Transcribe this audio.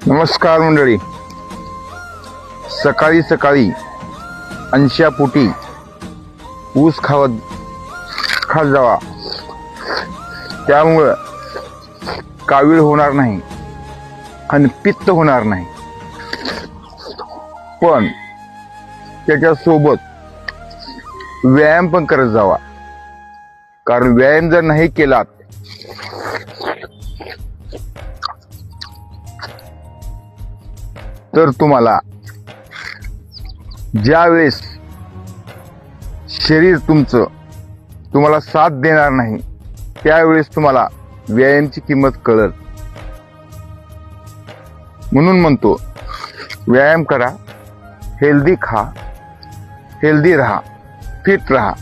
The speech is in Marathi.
नमस्कार मंडळी. सकाळी सकाळी 80 पोटी ऊस खात जावा, त्यामुळं कावीळ होणार नाही आणि पित्त होणार नाही. पण त्याच्यासोबत व्यायाम पण करत जावा, कारण व्यायाम जर नाही केलात तर ज्या वेळेस शरीर तुम्हाला साथ देणार नाही त्यावेळेस तुम्हाला व्यायामाची किंमत कळल. म्हणून म्हणतो, व्यायाम करा, हेल्दी खा, हेल्दी राहा, फिट राहा.